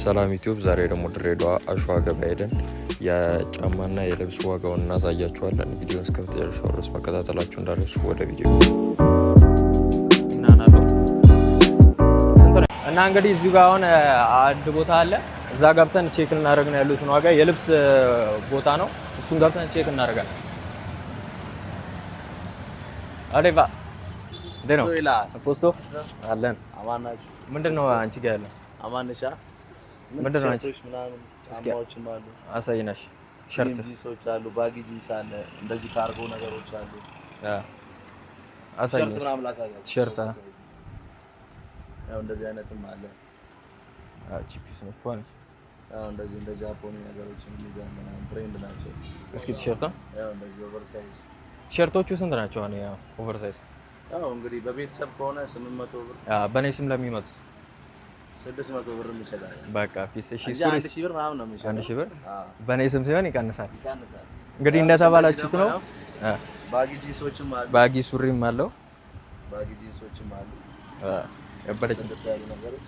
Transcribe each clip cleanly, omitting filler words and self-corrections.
ሰላም ዩቲዩብ ዛሬ ደግሞ ድሬዳዋ አሸዋ ገበያ ሄደን የጫማና የልብስ ዋጋውን እናሳያችኋለን። ቪዲዮን እስከ መጨረሻው ድረስ መከታተላችሁ እንዳትረሱ። ወደ ቪዲዮ እና እንግዲህ እዚህ ጋር አሁን አንድ ቦታ አለ። እዛ ገብተን ቼክ እናደርግ ነው ያሉትን ዋጋ። የልብስ ቦታ ነው። እሱን ገብተን ቼክ እናደርጋለን። አሬባ ደህና ነው ፖስቶ አለን። አማናችሁ ምንድነው አንቺ ጋር ያለው? አማነሻ ምንድነው አንቺ ምናምን ጫማዎችም አሉ። አሳይናሽ። ሸርት ጂንሶች አሉ፣ ባጊ ጂንስ አለ፣ እንደዚህ ካርጎ ነገሮች አሉ። አሳይናሽ። ሸርት ምናምን ላሳያችሁ። ቲሸርት ያው እንደዚህ አይነትም አለ። ቺፒስ ነው ፎንስ። ያው እንደዚህ እንደ ጃፖኒ ነገሮች እንግሊዝኛ ምናምን ትሬንድ ናቸው። እስኪ ቲሸርት ያው እንደዚህ ኦቨርሳይዝ ቲሸርቶቹ ስንት ናቸው? አሁን ያው ኦቨርሳይዝ ያው እንግዲህ በቤተሰብ ከሆነ 800 ብር፣ በኔ ስም ለሚመጡት 600 ብር ይችላል። በቃ ፒስ እሺ፣ 1000 ብር ምናምን ነው የሚችለው። 1000 ብር በኔ ስም ሲሆን ይቀንሳል። ይቀንሳል። እንግዲህ እንደተባላችሁት ነው። ባጊ ጂንሶችም አሉ፣ ባጊ ሱሪም አለው፣ ባጊ ጂንሶችም አሉ። ያበረች እንደታዩ ነገሮች።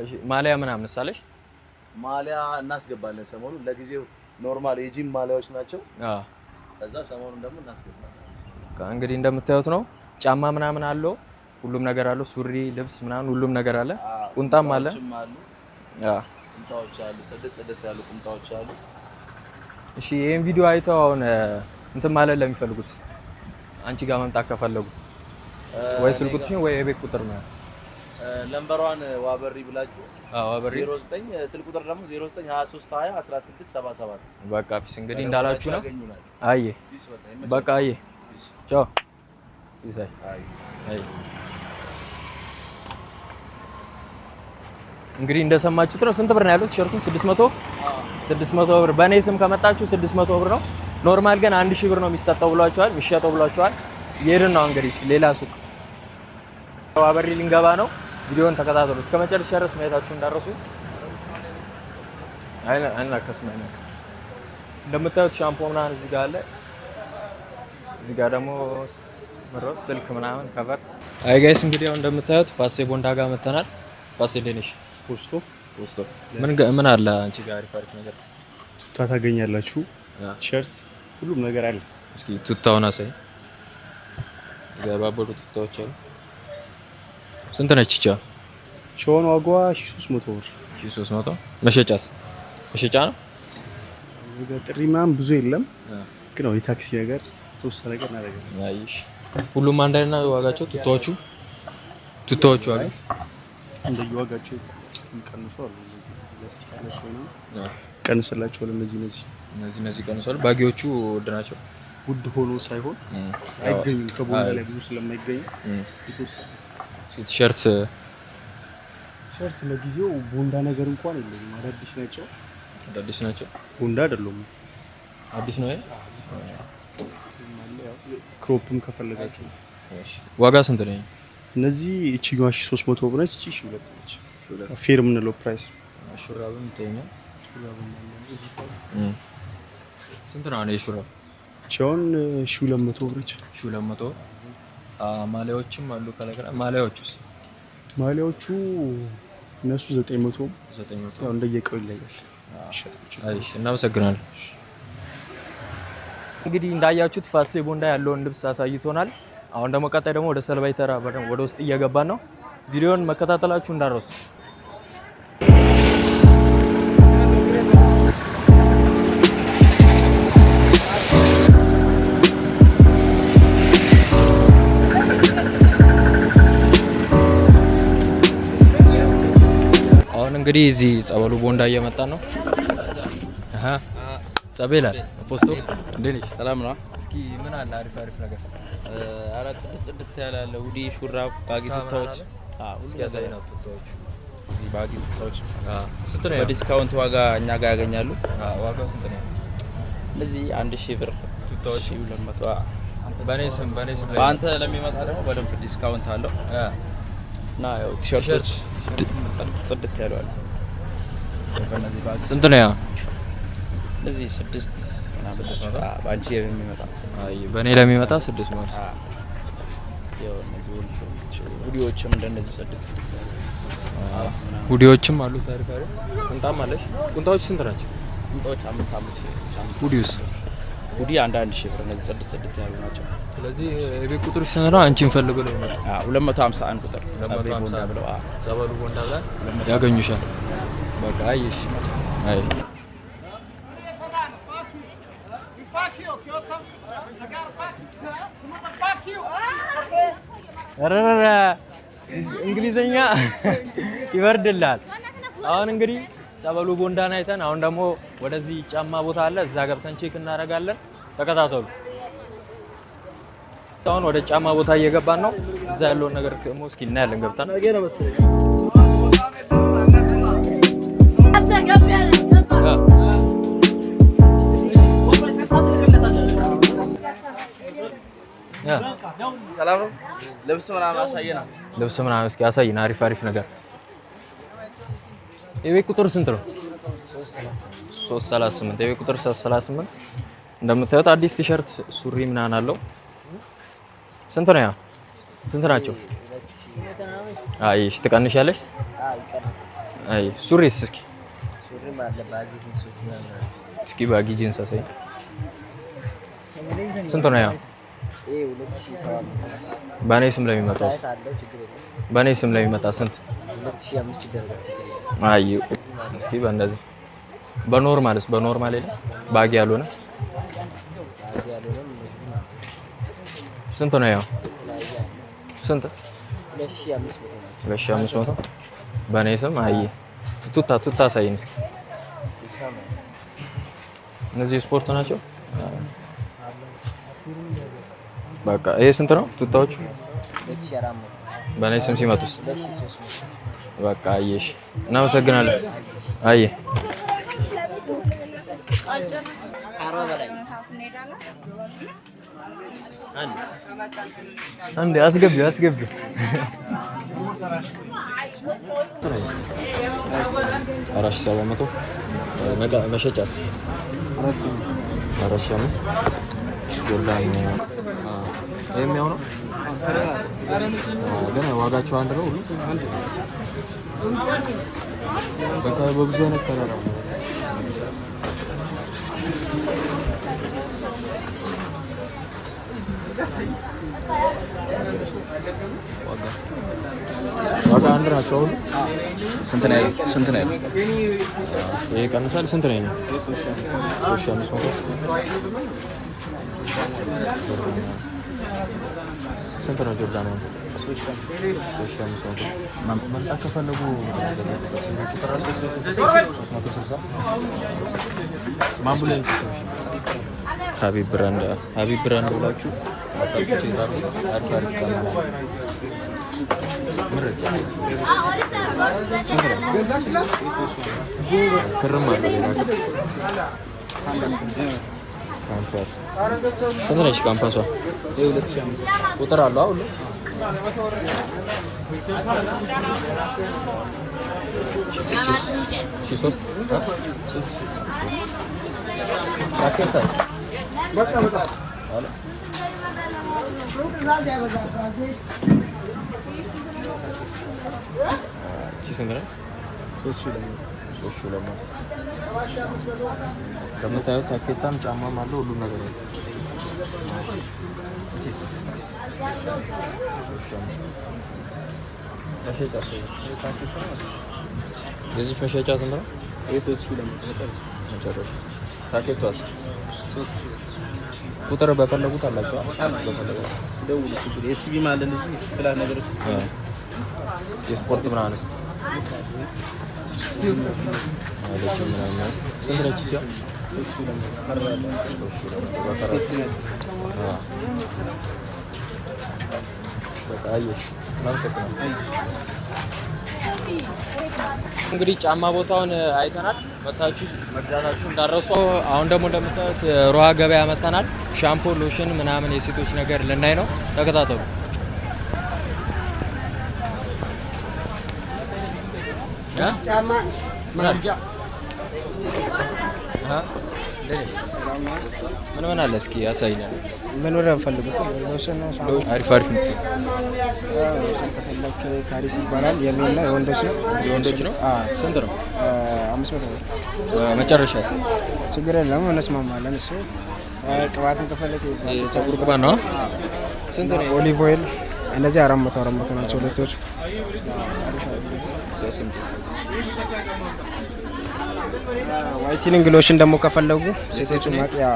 እሺ፣ ማሊያ ምናምን ሳለሽ ማሊያ እናስገባለን ሰሞኑን። ለጊዜው ኖርማል የጂም ማሊያዎች ናቸው። ከዛ ሰሞኑን ደግሞ እናስገባለን። እንግዲህ እንደምታዩት ነው። ጫማ ምናምን አለው፣ ሁሉም ነገር አለው። ሱሪ፣ ልብስ ምናምን ሁሉም ነገር አለ። ቁንጣም አለ። ቁንጣዎች አሉ፣ ጽድት ያሉ ቁንጣዎች አሉ። እሺ፣ ይሄን ቪዲዮ አይተው አሁን እንትን ማለት ለሚፈልጉት አንቺ ጋር መምጣት ከፈለጉ ወይ ስልክ ቁጥርሽን ወይ የቤት ቁጥር ነው ነምበሯን ዋበሪ ብላችሁ ዋበሪ 09 ስልክ ቁጥር ደግሞ 0923201677 በቃ ፒስ። እንግዲህ እንዳላችሁ ነው። አየ በቃ አየ ቻው ይሳይ አይ እንግዲህ እንደሰማችሁት ነው። ስንት ብር ነው ያሉት? ቲሸርቱን 600 ብር። በኔ ስም ከመጣችሁ 600 ብር ነው። ኖርማል ግን 1000 ብር ነው የሚሰጠው ብሏቸዋል፣ የሚሸጠው ብሏቸዋል። ይሄን ነው እንግዲህ ሌላ ሱቅ ዋበሪ ልንገባ ነው። ቪዲዮውን ተከታተሉ እስከ መጨረሻ ድረስ ማየታችሁ እንዳረሱ። አይና ከስማኝ እንደምታዩት ሻምፖ ምናምን እዚህ ጋር አለ። እዚህ ጋር ደግሞ ምሮስ ስልክ ምናምን ከቨር። አይ ጋይስ እንግዲህ አሁን እንደምታዩት ፋሴ ቦንዳ ጋር መተናል። ፋሴ ዴኒሽ ፖስቶ ምን አለ አንቺ ጋር አሪፍ ነገር? ቱታ ታገኛላችሁ፣ ቲሸርት፣ ሁሉም ነገር አለ። እስኪ ቱታውን አሳይ። ገባበሩ ቱታዎች አሉ። ስንት ነች ቻ? ቻውን ዋጋዋ 1300 ብር። 1300 መሸጫስ? መሸጫ ነው። ጥሪ ምናምን ብዙ የለም፣ ግን ነው የታክሲ ነገር ተወሰነ ነገር እናደርጋለን። አይሽ ሁሉም አንድ አይነት ነው ዋጋቸው። ቱታዎቹ አሉ እንደየዋጋቸው ቀንሱ አሉ። እዚህ ላስቲክ አላቸው ነው ቀንስላቸው። እነዚህ ቀንሷል። ባጊዎቹ ውድ ናቸው። ውድ ሆኖ ሳይሆን አይገኙም፣ ከቦንዳ ላይ ብዙ ስለማይገኙ የተወሰነ። ቲሸርት ለጊዜው ቦንዳ ነገር እንኳን የለውም። አዳዲስ ናቸው። ቦንዳ አይደለም፣ አዲስ ነው። ክሮፕም ከፈለጋችሁ። ዋጋ ስንት ነው? እነዚህ እቺኛዋ 1300 ብር ነች። እቺ 2 ነች። ፌር የምንለው ፕራይስ። ሹራብም ይተኛል። ስንት ነው ነው የሹራብ? ቻውን 1200 ብር ነች። 1200። ማሊያዎችም አሉ ከለከለ። ማሊያዎቹ እነሱ 900 ያው እንደየቀው ይለያል። አይሽ እናመሰግናለን። እንግዲህ እንዳያችሁት ፋሴ ቦንዳ ያለውን ልብስ አሳይቶናል። አሁን ደግሞ ቀጣይ ደግሞ ወደ ሰልባይ ተራ ወደ ውስጥ እየገባን ነው። ቪዲዮውን መከታተላችሁ እንዳረሱ። አሁን እንግዲህ እዚህ ጸበሉ ቦንዳ እየመጣን ነው። ጸበላል ፖስቶ እንዴት ነሽ? ሰላም ነው። እስኪ ምን አለ አሪፍ ነገር? አራት ጽድት ያለ ሁዲ፣ ሹራብ፣ ባጊ ቱታዎች። እስኪ ያሳይ ነው ቱታዎች። እዚህ ባጊ ቱታዎች ስንት ነው? በዲስካውንት ዋጋ እኛ ጋር ያገኛሉ። ዋጋው ስንት ነው? እነዚህ 1000 ብር ቱታዎች 200። በኔ ስም በአንተ ለሚመጣ ደግሞ በደንብ ዲስካውንት አለው። እና ያው ቲሸርቶች ጽድት ያሉ አሉ። በእነዚህ ባጊ ስንት ነው? እነዚህ 600 ባንቺ የሚመጣ በኔ ለሚመጣ 600። ያው እነዚህ ሁዲዎችም እንደነዚህ 600 ሁዲዎችም አሉ ታሪክ አይደል? ቁንጣም አለሽ። ቁንጣዎች ስንት ናቸው? ቁንጣዎች 5 ሁዲውስ? ሁዲ አንድ ሺህ ብር። እነዚህ ጽድት ያሉ ናቸው። ስለዚህ የቤት ቁጥር ስንት ነው? አንቺን ፈልገው ነው የሚመጣው? 251 ቁጥር ጸበሉ ቦንዳ ብለው ጸበሉ ቦንዳ ብላ ያገኙሻል። በቃ አይሽ አይ ረረረ እንግሊዘኛ ይበርድላል። አሁን እንግዲህ ጸበሉ ቦንዳን አይተን አሁን ደግሞ ወደዚህ ጫማ ቦታ አለ፣ እዛ ገብተን ቼክ እናደርጋለን። ተከታተሉ። አሁን ወደ ጫማ ቦታ እየገባን ነው። እዛ ያለውን ነገር ደግሞ እስኪ እናያለን ገብተን። ሰላም ነው። ልብስ ምናምን አሳየና። ልብስ ምናምን እስኪ አሳይና። አሪፍ ነገር። የቤት ቁጥር ስንት ነው? 338 የቤት ቁጥር 338። እንደምታዩት አዲስ ቲሸርት ሱሪ ምናምን አለው። ስንት ነው? ያ ስንት ናቸው? አይ እሺ ትቀንሻለሽ? አይ ሱሪስ እስኪ ሱሪ ማለት ባጊ ጂንሶች ምናምን እስኪ ባጊ ጂንስ አሳይ። ስንት ነው? ያ 2700 በኔ ስም ለሚመጣው በኔ ስም ለሚመጣ ስንት? 2500 ይደረጋል። ችግር የለም። አይ እስኪ በእንደዚህ በኖርማልስ በኖርማል የለም ባጊ ያልሆነ ስንት ነው? ያው ስንት? 2500 በኔ ስም። አይ ቱታ ሳይን እስኪ እነዚህ ስፖርት ናቸው። በቃ ይሄ ስንት ነው? ቱታዎቹ በኔ ስም ሲመጡስ? በቃ አየሽ። እናመሰግናለን። አየ አንዴ አስገቢው 4700 መሸጫስ 4500 ጆርዳን የሚሆነው ግን ዋጋቸው አንድ ነው። ሁሉ በቃ በብዙ አይነት ከለር ነው። ዋጋ አንድ ናቸው ሁሉ። ስንት ነው? ይሄ ቀንሳል። ስንት ነው? 3500 ስንት ነው? ጆርዳን ነው 3500 መምጣት ከፈለጉ 360 ማምቡላ ሀቢብ ብራንድ ብላችሁ አጣጥቼ ዛሬ አሪፍ ተማላ ምርጥ ክርም አለ ሌላ ካምፓስ ስንት ነች? ካምፓሷ 2500 ቁጥር አለው አሁን እንደምታዩት ታኬታም ጫማም አለው ሁሉም ነገር ነው። የዚህ መሸጫ ስንት ነው? ታኬቷስ ቁጥር በፈለጉት አላቸው። ኤስቢ ማለት ነው። ስፍላ ነገር የስፖርት ምናምን ስንት ነች? እንግዲህ ጫማ ቦታውን አይተናል። መታችሁ መግዛታችሁ እንዳረሱ። አሁን ደግሞ እንደምታዩት ሮሃ ገበያ መተናል። ሻምፖ፣ ሎሽን ምናምን የሴቶች ነገር ልናይ ነው። ተከታተሉ። ጫማ ማርጃ ምን ምን አለ እስኪ ያሳይኛል። ምን ወደ ፈልጉት አሪፍ አሪፍ ነው። ካሪስ ይባላል። የሚል ነው የወንዶች ነው። የወንዶች ነው። ስንት ነው? 500 ነው። መጨረሻ ችግር የለም እንስማማለን። እሱ ቅባትን ከፈለክ የፀጉር ቅባት ነው። ስንት ነው? ኦሊቭ ኦይል እነዚህ 400 ናቸው ሁለቶች። ዋይትኒንግ ሎሽን ደግሞ ከፈለጉ ሴቶች ማቂያ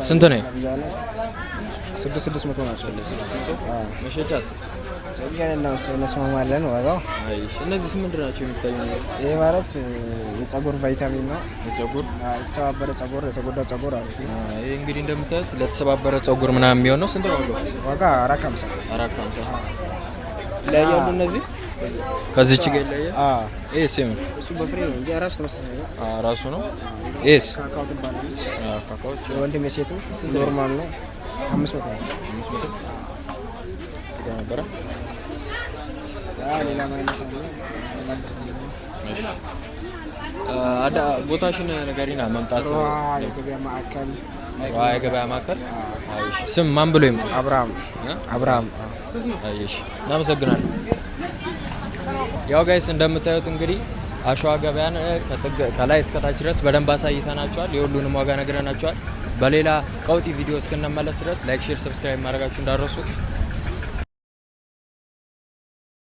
ስንት ነው? 600 ናቸው። መሸጫስ? እንስማማለን ዋጋው። እነዚህ ምንድን ናቸው የሚታዩ? ይሄ ማለት የፀጉር ቫይታሚን ነው። የፀጉር የተሰባበረ ፀጉር፣ የተጎዳ ፀጉር አሪፍ ነው። ይሄ እንግዲህ እንደምታዩት ለተሰባበረ ፀጉር ምናምን የሚሆን ነው። ስንት ነው ዋጋ? 450 ላይ ያሉ እነዚህ ከዚህች ጋር ይለያል። ይሄ ሴም እሱ በፍሬ ነው እንጂ ራሱ ተመሳሳይ ነው። ራሱ ነው። ኤስ ካካው ትባላለች። ካካው የወንድም የሴትም ኖርማል ነው። 500 ነው። 500 ነበረ። ሌላ ማለት ነው። አዳ ቦታሽን ነገሪና መምጣት የገበያ ማዕከል የገበያ ማዕከል። አይሽ ስም ማን ብሎ ይምጣ? አብርሃም። አይሽ እናመሰግናለን። ያው ጋይስ እንደምታዩት እንግዲህ አሸዋ ገበያን ከላይ እስከታች ድረስ በደንብ አሳይተናቸዋል። የሁሉንም ዋጋ ነግረናቸዋል። በሌላ ቀውጢ ቪዲዮ እስክንመለስ ድረስ ላይክ፣ ሼር፣ ሰብስክራይብ ማድረጋችሁ እንዳትረሱ።